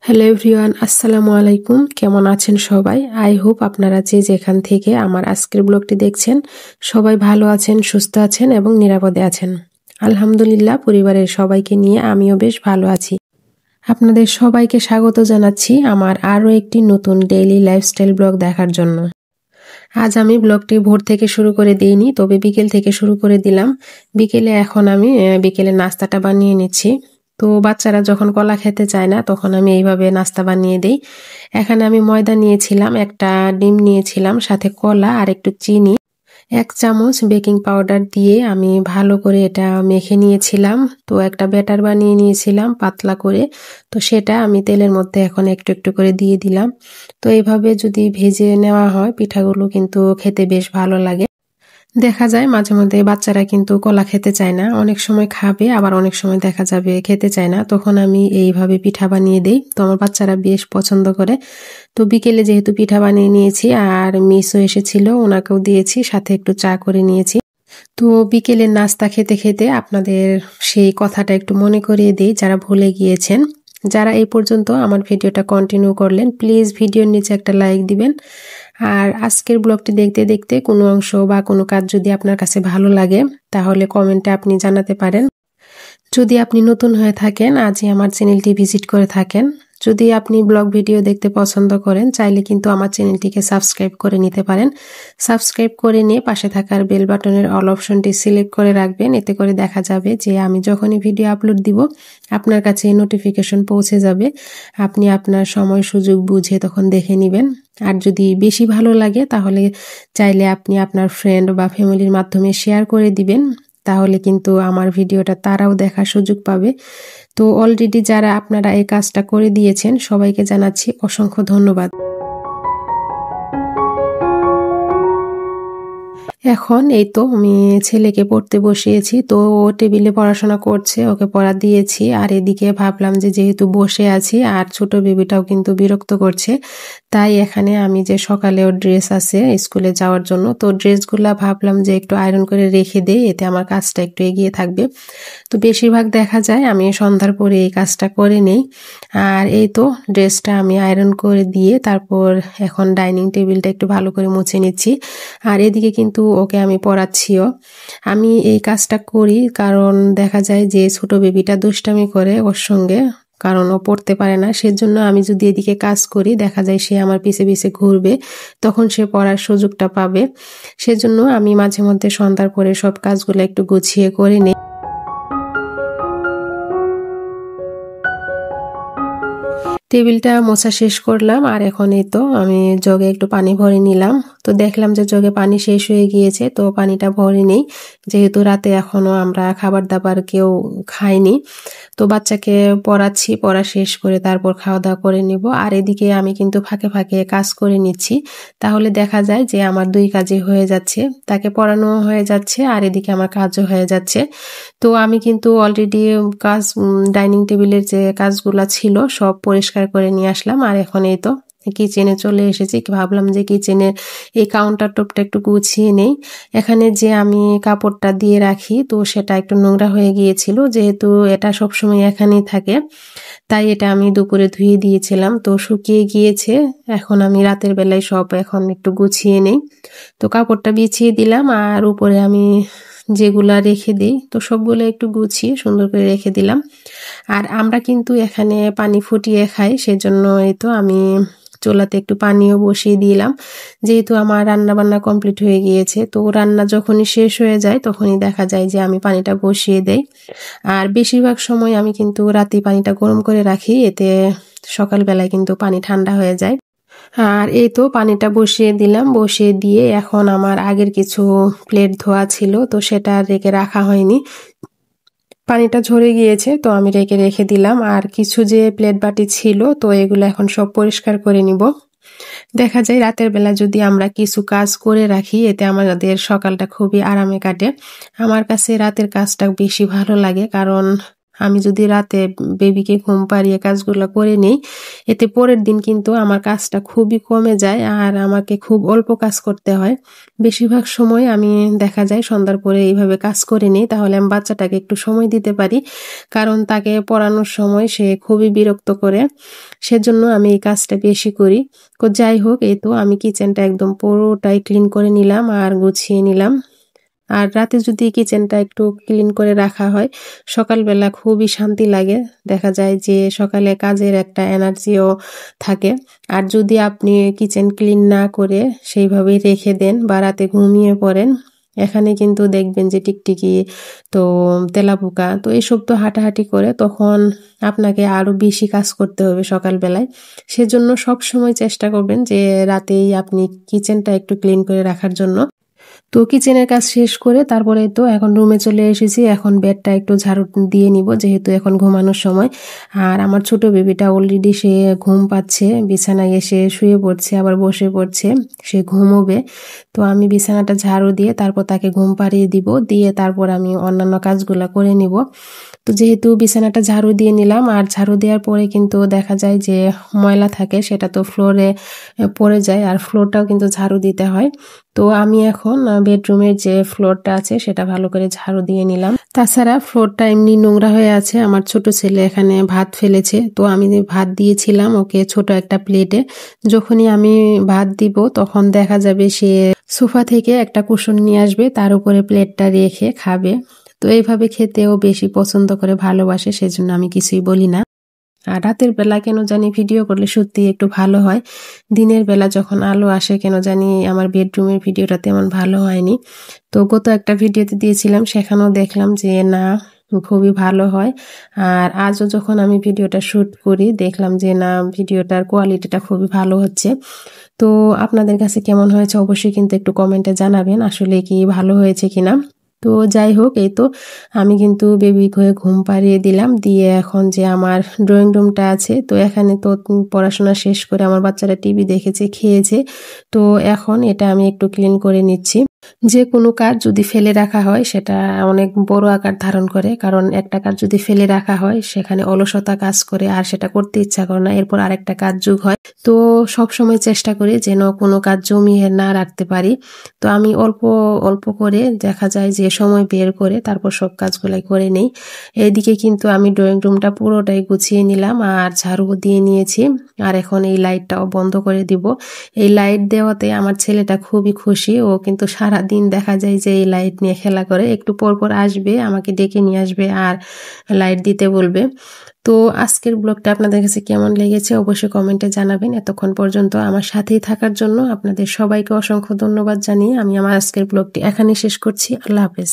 Hello everyone, আসসালামু আলাইকুম। কেমন আছেন সবাই? আই হোপ আপনারা যে যেখান থেকে আমার আজকের ব্লগটি দেখছেন সবাই ভালো আছেন, সুস্থ আছেন এবং নিরাপদে আছেন। আলহামদুলিল্লাহ, পরিবারের সবাইকে নিয়ে আমিও বেশ ভালো আছি। আপনাদের সবাইকে স্বাগত জানাচ্ছি আমার আরও একটি নতুন ডেইলি লাইফস্টাইল ব্লগ দেখার জন্য। আজ আমি ব্লগটি ভোর থেকে শুরু করে দিইনি, তবে বিকেল থেকে শুরু করে দিলাম। বিকেলে এখন আমি বিকেলে নাস্তাটা বানিয়ে নিচ্ছি। তো বাচ্চারা যখন কলা খেতে চায় না তখন আমি এইভাবে নাস্তা বানিয়ে দিই। এখানে আমি ময়দা নিয়েছিলাম, একটা ডিম নিয়েছিলাম, সাথে কলা আর একটু চিনি, 1 চামচ বেকিং পাউডার দিয়ে আমি ভালো করে এটা মেখে নিয়েছিলাম। তো একটা ব্যাটার বানিয়ে নিয়েছিলাম পাতলা করে। তো সেটা আমি তেলের মধ্যে এখন একটু একটু করে দিয়ে দিলাম। তো এইভাবে যদি ভেজে নেওয়া হয় পিঠাগুলো কিন্তু খেতে বেশ ভালো লাগে। দেখা যায় মাঝে মধ্যে বাচ্চারা কিন্তু কলা খেতে চায় না, অনেক সময় খাবে আবার অনেক সময় দেখা যাবে খেতে চায় না, তখন আমি এইভাবে পিঠা বানিয়ে দেই। তো আমার বাচ্চারা বেশ পছন্দ করে। তো বিকেলে যেহেতু পিঠা বানিয়ে নিয়েছি আর মিসও এসেছিল, ওনাকেও দিয়েছি, সাথে একটু চা করে নিয়েছি। তো বিকেলের নাস্তা খেতে খেতে আপনাদের সেই কথাটা একটু মনে করিয়ে দিই যারা ভুলে গিয়েছেন। যারা এই পর্যন্ত আমার ভিডিওটা কন্টিনিউ করলেন, প্লিজ ভিডিওর নিচে একটা লাইক দিবেন। আর আজকের ব্লগটি দেখতে দেখতে কোনো অংশ বা কোনো কাজ যদি আপনার কাছে ভালো লাগে তাহলে কমেন্টে আপনি জানাতে পারেন। যদি আপনি নতুন হয়ে থাকেন, আজই আমার চ্যানেলটি ভিজিট করে থাকেন, যদি আপনি ব্লগ ভিডিও দেখতে পছন্দ করেন, চাইলে কিন্তু আমার চ্যানেলটিকে সাবস্ক্রাইব করে নিতে পারেন। সাবস্ক্রাইব করে নিয়ে পাশে থাকার বেল বাটনের অল অপশনটি সিলেক্ট করে রাখবেন। এতে করে দেখা যাবে যে আমি যখনই ভিডিও আপলোড দিব আপনার কাছে নোটিফিকেশন পৌঁছে যাবে। আপনি আপনার সময় সুযোগ বুঝে তখন দেখে নেবেন। আর যদি বেশি ভালো লাগে তাহলে চাইলে আপনি আপনার ফ্রেন্ড বা ফ্যামিলির মাধ্যমে শেয়ার করে দিবেন, তাহলে কিন্তু আমার ভিডিওটা তারাও দেখার সুযোগ পাবে। তো অলরেডি যারা আপনারা এই কাজটা করে দিয়েছেন সবাইকে জানাচ্ছি অসংখ্য ধন্যবাদ। এখন এই তো আমি ছেলেকে পড়তে বসিয়েছি, তো ও টেবিলে পড়াশোনা করছে, ওকে পড়া দিয়েছি। আর এদিকে ভাবলাম যে যেহেতু বসে আছি আর ছোট বেবিটাও কিন্তু বিরক্ত করছে, তাই এখানে আমি যে সকালে ওর ড্রেস আছে স্কুলে যাওয়ার জন্য, তো ড্রেসগুলা ভাবলাম যে একটু আয়রন করে রেখে দেই, এতে আমার কাজটা একটু এগিয়ে থাকবে। তো বেশিরভাগ দেখা যায় আমি সন্ধ্যার পরে এই কাজটা করে নেই। আর এই তো ড্রেসটা আমি আয়রন করে দিয়ে তারপর এখন ডাইনিং টেবিলটা একটু ভালো করে মুছে নিচ্ছি। আর এদিকে কিন্তু ওকে আমি পড়াচ্ছিও। আমি এই কাজটা করি কারণ দেখা যায় যে ছোট বেবিটা দুষ্টামি করে ওর সঙ্গে, কারণ ও পড়তে পারে না, সেজন্য আমি যদি এদিকে কাজ করি দেখা যায় সে আমার পিছে পিছে ঘুরবে, তখন সে পড়ার সুযোগটা পাবে। সেজন্য আমি মাঝে মধ্যে সন্ধ্যার পরে সব কাজগুলো একটু গুছিয়ে করে নিই। টেবিলটা মোছা শেষ করলাম আর এখন এই তো আমি জগে একটু পানি ভরে নিলাম। তো দেখলাম যে জগে পানি শেষ হয়ে গিয়েছে, তো পানিটা ভরে নেই, যেহেতু রাতে এখনো আমরা খাবার দাবার কেউ খাইনি। তো বাচ্চাকে পড়াচ্ছি, পড়া শেষ করে তারপর খাওয়া দাওয়া করে নিব। আর এদিকে আমি কিন্তু ফাঁকে ফাঁকে কাজ করে নিচ্ছি, তাহলে দেখা যায় যে আমার দুই কাজই হয়ে যাচ্ছে, তাকে পড়ানো হয়ে যাচ্ছে আর এদিকে আমার কাজও হয়ে যাচ্ছে। তো আমি কিন্তু অলরেডি কাজ ডাইনিং টেবিলের যে কাজগুলা ছিল সব পরিষ্কার করে নিয়ে আসলাম। আর এখন এই তো কিচেনে চলে এসেছি, ভাবলাম যে কিচেনের এই কাউন্টার টপটা একটু গুছিয়ে নেই। এখানে যে আমি কাপড়টা দিয়ে রাখি তো সেটা একটু নোংরা হয়ে গিয়েছিল, যেহেতু এটা সবসময় এখানেই থাকে, তাই এটা আমি দুপুরে ধুয়ে দিয়েছিলাম, তো শুকিয়ে গিয়েছে। এখন আমি রাতের বেলায় সব এখন একটু গুছিয়ে নেই। তো কাপড়টা বিছিয়ে দিলাম আর উপরে আমি যেগুলা রেখে দিই তো সবগুলো একটু গুছিয়ে সুন্দর করে রেখে দিলাম। আর আমরা কিন্তু এখানে পানি ফুটিয়ে খাই, সেজন্য এই তো আমি চুলাতে একটু পানিও বসিয়ে দিলাম, যেহেতু আমার রান্না বান্না কমপ্লিট হয়ে গিয়েছে। তো রান্না যখনই শেষ হয়ে যায় তখনই দেখা যায় যে আমি পানিটা বসিয়ে দেই। আর বেশিরভাগ সময় আমি কিন্তু রাতে পানিটা গরম করে রাখি, এতে সকালবেলায় কিন্তু পানি ঠান্ডা হয়ে যায়। আর এই তো পানিটা বসিয়ে দিলাম, বসিয়ে দিয়ে এখন আমার আগের কিছু প্লেট ধোয়া ছিল তো সেটা রেখে রাখা হয়নি, পানিটা ঝরে গিয়েছে, তো আমি রেখে দিলাম। আর কিছু যে প্লেট বাটি ছিল তো এগুলো এখন সব পরিষ্কার করে নিব। দেখা যায় রাতের বেলা যদি আমরা কিছু কাজ করে রাখি এতে আমাদের সকালটা খুবই আরামে কাটে। আমার কাছে রাতের কাজটা বেশি ভালো লাগে, কারণ আমি যদি রাতে বেবিকে ঘুম পাড়িয়ে কাজগুলো করে নেই, এতে পরের দিন কিন্তু আমার কাজটা খুবই কমে যায় আর আমাকে খুব অল্প কাজ করতে হয়। বেশিরভাগ সময় আমি দেখা যায় সন্ধ্যার পরে এইভাবে কাজ করে নিই, তাহলে আমি বাচ্চাটাকে একটু সময় দিতে পারি, কারণ তাকে পড়ানোর সময় সে খুবই বিরক্ত করে, সেজন্য আমি এই কাজটা বেশি করি। তো যাই হোক, এই তো আমি কিচেনটা একদম পুরোটাই ক্লিন করে নিলাম আর গুছিয়ে নিলাম। আর রাতে যদি কিচেনটা একটু ক্লিন করে রাখা হয়, সকালবেলা খুবই শান্তি লাগে। দেখা যায় যে সকালে কাজের একটা এনার্জিও থাকে। আর যদি আপনি কিচেন ক্লিন না করে সেইভাবেই রেখে দেন বা রাতে ঘুমিয়ে পড়েন, এখানে কিন্তু দেখবেন যে টিকটিকি, তো তেলাপোকা, তো এসব তো হাঁটাহাঁটি করে, তখন আপনাকে আরো বেশি কাজ করতে হবে সকালবেলায়। সেজন্য সব সময় চেষ্টা করবেন যে রাতেই আপনি কিচেনটা একটু ক্লিন করে রাখার জন্য। তো কিচেনের কাজ শেষ করে তারপরে তো এখন রুমে চলে এসেছি। এখন বেডটা একটু ঝাড়ু দিয়ে নিব, যেহেতু এখন ঘুমানোর সময়। আর আমার ছোট বেবিটা অলরেডি সে ঘুম পাচ্ছে, বিছানায় এসে শুয়ে পড়ছে, আবার বসে পড়ছে, সে ঘুমোবে। তো আমি বিছানাটা ঝাড়ু দিয়ে তারপর তাকে ঘুম পাড়িয়ে দিব, দিয়ে তারপর আমি অন্যান্য কাজগুলা করে নিব। তো যেহেতু বিছানাটা ঝাড়ু দিয়ে নিলাম, আর ঝাড়ু দেওয়ার পরে কিন্তু দেখা যায় যে ময়লা থাকে, সেটা তো ফ্লোরে পড়ে যায়, আর ফ্লোরটাও কিন্তু ঝাড়ু দিতে হয়। তো আমি এখন বেডরুমের যে ফ্লোরটা আছে সেটা ভালো করে ঝাড়ু দিয়ে নিলাম। তাছাড়া ফ্লোরটা এমনি নোংরা হয়ে আছে, আমার ছোট ছেলে এখানে ভাত ফেলেছে, তো আমি ভাত দিয়েছিলাম ওকে ছোট একটা প্লেটে। যখনই আমি ভাত দিব তখন দেখা যাবে সে সোফা থেকে একটা কুশন নিয়ে আসবে, তার উপরে প্লেটটা রেখে খাবে। তো এইভাবে খেতেও বেশি পছন্দ করে, ভালোবাসে, সেজন্য আমি কিছুই বলি না। আর রাতের বেলা কেন জানি ভিডিও করলে সত্যি একটু ভালো হয়। দিনের বেলা যখন আলো আসে কেন জানি আমার বেডরুমের ভিডিওটা তেমন ভালো হয়নি। তো গত একটা ভিডিওতে দিয়েছিলাম, সেখানেও দেখলাম যে না, খুবই ভালো হয়। আর আজও যখন আমি ভিডিওটা শুট করি দেখলাম যে না, ভিডিওটার কোয়ালিটিটা খুবই ভালো হচ্ছে। তো আপনাদের কাছে কেমন হয়েছে অবশ্যই কিন্তু একটু কমেন্টে জানাবেন, আসলে কি ভালো হয়েছে কিনা। তো যাই হোক, এই তো আমি কিন্তু বেবিকে ঘুম পাড়িয়ে দিলাম, দিয়ে এখন যে আমার ড্রয়িং রুমটা আছে, তো এখানে তো পড়াশোনা শেষ করে আমার বাচ্চারা টিভি দেখেছে, খেয়েছে। তো এখন এটা আমি একটু ক্লিন করে নিচ্ছি। যে কোনো কাজ যদি ফেলে রাখা হয় সেটা অনেক বড় আকার ধারণ করে, কারণ একটা কাজ যদি ফেলে রাখা হয় সেখানে অলসতা কাজ করে আর সেটা করতে ইচ্ছা করে না, এরপর আরেকটা কাজ যোগ হয়। তো সব সময় চেষ্টা করি যেন কোনো কাজ জমিয়ে না রাখতে পারি। তো আমি অল্প অল্প করে দেখা যায় যে সময় বের করে তারপর সব কাজগুলাই করে নেই। এইদিকে কিন্তু আমি ড্রয়িং রুমটা পুরোটাই গুছিয়ে নিলাম আর ঝাড়ু দিয়ে নিয়েছি। আর এখন এই লাইটটাও বন্ধ করে দিব। এই লাইট দেওয়াতে আমার ছেলেটা খুবই খুশি, ও কিন্তু সারাদিন দেখা যায় যে এই লাইট নিয়ে খেলা করে, একটু পর পর আসবে, আমাকে ডেকে নিয়ে আসবে আর লাইট দিতে বলবে। তো আজকের ব্লগটা আপনাদের কাছে কেমন লেগেছে অবশ্যই কমেন্টে জানাবেন। এতক্ষণ পর্যন্ত আমার সাথেই থাকার জন্য আপনাদের সবাইকে অসংখ্য ধন্যবাদ জানিয়ে আমি আমার আজকের ব্লগটি এখানেই শেষ করছি। আল্লাহ হাফেজ।